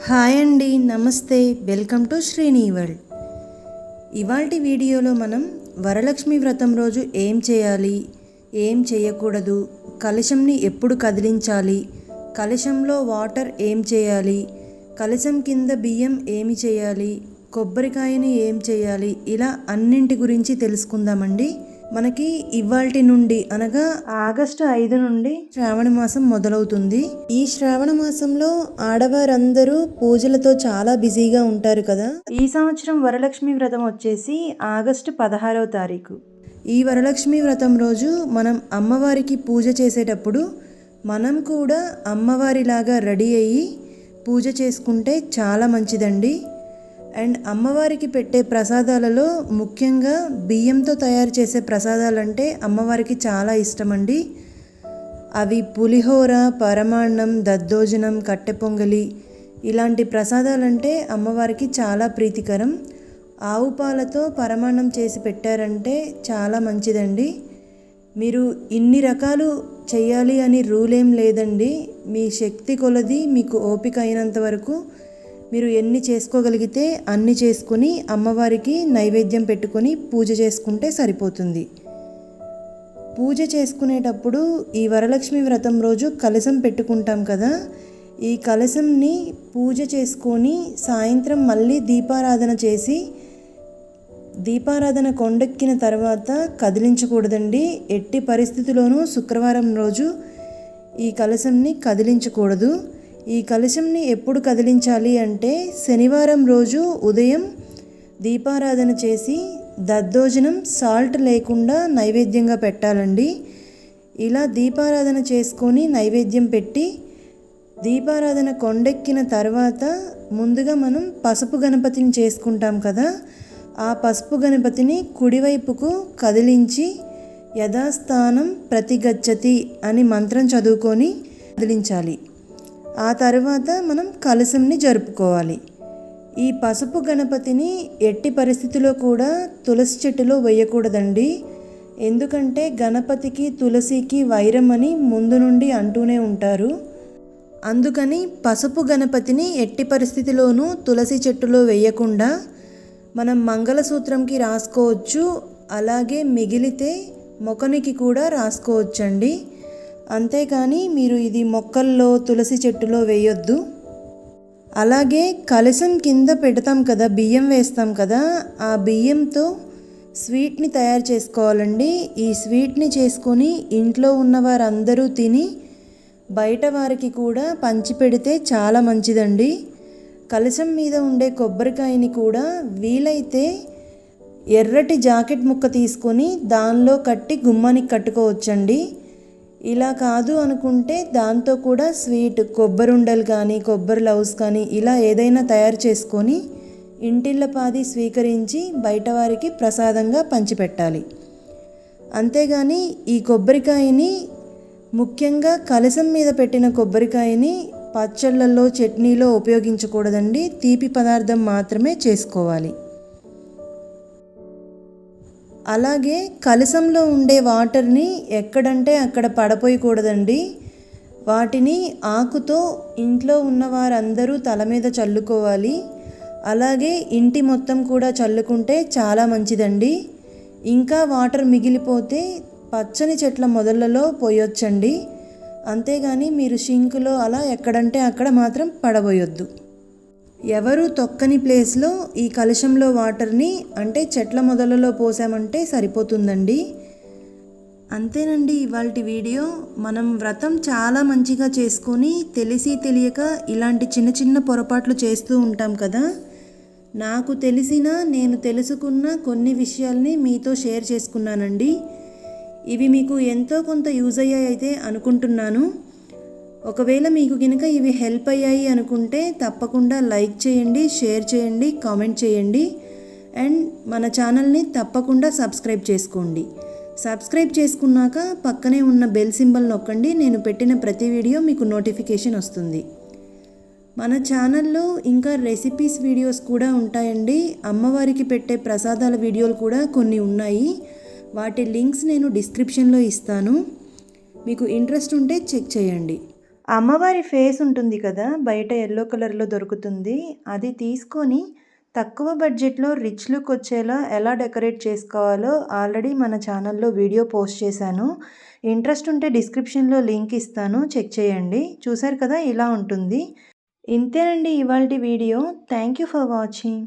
Hi అండి, నమస్తే. Welcome to Srini world. ఇవాల్టి వీడియోలో మనం వరలక్ష్మి వ్రతం రోజు ఏం చేయాలి, ఏం చేయకూడదు, కలశంని ఎప్పుడు కదిలించాలి, కలశంలో వాటర్ ఏం చేయాలి, కలశం కింద బియ్యం ఏమి చేయాలి, కొబ్బరికాయని ఏం చేయాలి, ఇలా అన్నింటి గురించి తెలుసుకుందామండి. మనకి ఇవాల్టి నుండి అనగా ఆగస్టు 5 నుండి శ్రావణ మాసం మొదలవుతుంది. ఈ శ్రావణ మాసంలో ఆడవారందరూ పూజలతో చాలా బిజీగా ఉంటారు కదా. ఈ సంవత్సరం వరలక్ష్మి వ్రతం వచ్చేసి ఆగస్టు 16వ తారీఖు. ఈ వరలక్ష్మి వ్రతం రోజు మనం అమ్మవారికి పూజ చేసేటప్పుడు మనం కూడా అమ్మవారిలాగా రెడీ అయ్యి పూజ చేసుకుంటే చాలా మంచిదండి. అండ్ అమ్మవారికి పెట్టే ప్రసాదాలలో ముఖ్యంగా బియ్యంతో తయారు చేసే ప్రసాదాలంటే అమ్మవారికి చాలా ఇష్టమండి. అవి పులిహోర, పరమాన్నం, దద్దోజనం, కట్టె పొంగలి ఇలాంటి ప్రసాదాలంటే అమ్మవారికి చాలా ప్రీతికరం. ఆవు పాలతో పరమాన్నం చేసి పెట్టారంటే చాలా మంచిదండి. మీరు ఇన్ని రకాలు చేయాలి అని రూల్ ఏం లేదండి. మీ శక్తి కొలది మీకు ఓపిక అయినంత వరకు మీరు ఎన్ని చేసుకోగలిగితే అన్ని చేసుకుని అమ్మవారికి నైవేద్యం పెట్టుకొని పూజ చేసుకుంటే సరిపోతుంది. పూజ చేసుకునేటప్పుడు ఈ వరలక్ష్మి వ్రతం రోజు కలశం పెట్టుకుంటాం కదా. ఈ కలశంని పూజ చేసుకొని సాయంత్రం మళ్ళీ దీపారాధన చేసి, దీపారాధన కొండెక్కిన తర్వాత కదిలించకూడదండి. ఎట్టి పరిస్థితిలోనూ శుక్రవారం రోజు ఈ కలశంని కదిలించకూడదు. ఈ కలశంని ఎప్పుడు కదిలించాలి అంటే శనివారం రోజు ఉదయం దీపారాధన చేసి దద్దోజనం సాల్ట్ లేకుండా నైవేద్యంగా పెట్టాలండి. ఇలా దీపారాధన చేసుకొని నైవేద్యం పెట్టి దీపారాధన కొండెక్కిన తర్వాత ముందుగా మనం పసుపు గణపతిని చేసుకుంటాం కదా. ఆ పసుపు గణపతిని కుడివైపుకు కదిలించి యథాస్థానం ప్రతిగచ్చతి అని మంత్రం చదువుకొని కదిలించాలి. ఆ తర్వాత మనం కలశంని జరుపుకోవాలి. ఈ పసుపు గణపతిని ఎట్టి పరిస్థితిలో కూడా తులసి చెట్టులో వేయకూడదండి. ఎందుకంటే గణపతికి తులసికి వైరం అని ముందు నుండి అంటూనే ఉంటారు. అందుకని పసుపు గణపతిని ఎట్టి పరిస్థితిలోనూ తులసి చెట్టులో వేయకుండా మనం మంగళసూత్రంకి రాసుకోవచ్చు. అలాగే మిగిలితే మొఖనికి కూడా రాసుకోవచ్చండి. అంతేకాని మీరు ఇది మొక్కల్లో తులసి చెట్టులో వేయొద్దు. అలాగే కలశం కింద పెడతాం కదా, బియ్యం వేస్తాం కదా, ఆ బియ్యంతో స్వీట్ని తయారు చేసుకోవాలండి. ఈ స్వీట్ని చేసుకొని ఇంట్లో ఉన్న వారందరూ తిని బయట వారికి కూడా పంచిపెడితే చాలా మంచిదండి. కలశం మీద ఉండే కొబ్బరికాయని కూడా వీలైతే ఎర్రటి జాకెట్ ముక్క తీసుకొని దానిలో కట్టి గుమ్మానికి కట్టుకోవచ్చండి. ఇలా కాదు అనుకుంటే దాంతో కూడా స్వీట్ కొబ్బరి ఉండలు కానీ కొబ్బరి లవ్స్ కానీ ఇలా ఏదైనా తయారు చేసుకొని ఇంటిళ్ళపాది స్వీకరించి బయట వారికి ప్రసాదంగా పంచిపెట్టాలి. అంతేగాని ఈ కొబ్బరికాయని, ముఖ్యంగా కలశం మీద పెట్టిన కొబ్బరికాయని పచ్చళ్ళల్లో చట్నీలో ఉపయోగించకూడదండి. తీపి పదార్థం మాత్రమే చేసుకోవాలి. అలాగే కలశంలో ఉండే వాటర్ని ఎక్కడంటే అక్కడ పడపోయకూడదండి. వాటిని ఆకుతో ఇంట్లో ఉన్న వారందరూ తల మీద చల్లుకోవాలి. అలాగే ఇంటి మొత్తం కూడా చల్లుకుంటే చాలా మంచిదండి. ఇంకా వాటర్ మిగిలిపోతే పచ్చని చెట్ల మొదళ్ళలో పోయొచ్చండి. అంతేగాని మీరు షింకులో అలా ఎక్కడంటే అక్కడ మాత్రం పడబోయొద్దు. ఎవరు తొక్కని ప్లేస్లో ఈ కలశంలో వాటర్ని అంటే చెట్ల మొదలలో పోసామంటే సరిపోతుందండి. అంతేనండి ఇవాల్టి వీడియో. మనం వ్రతం చాలా మంచిగా చేసుకొని తెలిసి తెలియక ఇలాంటి చిన్న చిన్న పొరపాట్లు చేస్తూ ఉంటాం కదా. నాకు తెలిసిన, నేను తెలుసుకున్న కొన్ని విషయాల్ని మీతో షేర్ చేసుకున్నానండి. ఇవి మీకు ఎంతో కొంత యూజ్ అయ్యాయి అయితే అనుకుంటున్నాను. ఒకవేళ మీకు కనుక ఇవి హెల్ప్ అయ్యాయి అనుకుంటే తప్పకుండా లైక్ చేయండి, షేర్ చేయండి, కామెంట్ చేయండి. అండ్ మన ఛానల్ని తప్పకుండా సబ్స్క్రైబ్ చేసుకోండి. సబ్స్క్రైబ్ చేసుకున్నాక పక్కనే ఉన్న బెల్ సింబల్ నొక్కండి. నేను పెట్టిన ప్రతి వీడియో మీకు నోటిఫికేషన్ వస్తుంది. మన ఛానల్లో ఇంకా రెసిపీస్ వీడియోస్ కూడా ఉంటాయండి. అమ్మవారికి పెట్టే ప్రసాదాల వీడియోలు కూడా కొన్ని ఉన్నాయి. వాటి లింక్స్ నేను డిస్క్రిప్షన్లో ఇస్తాను. మీకు ఇంట్రెస్ట్ ఉంటే చెక్ చేయండి. అమ్మవారి ఫేస్ ఉంటుంది కదా, బయట ఎల్లో కలర్లో దొరుకుతుంది. అది తీసుకొని తక్కువ బడ్జెట్లో రిచ్ లుక్ వచ్చేలా ఎలా డెకరేట్ చేసుకోవాలో ఆల్రెడీ మన ఛానల్లో వీడియో పోస్ట్ చేశాను. ఇంట్రెస్ట్ ఉంటే డిస్క్రిప్షన్లో లింక్ ఇస్తాను, చెక్ చేయండి. చూసారు కదా, ఇలా ఉంటుంది. ఇంతేనండి ఇవాల్టి video. Thank you for watching.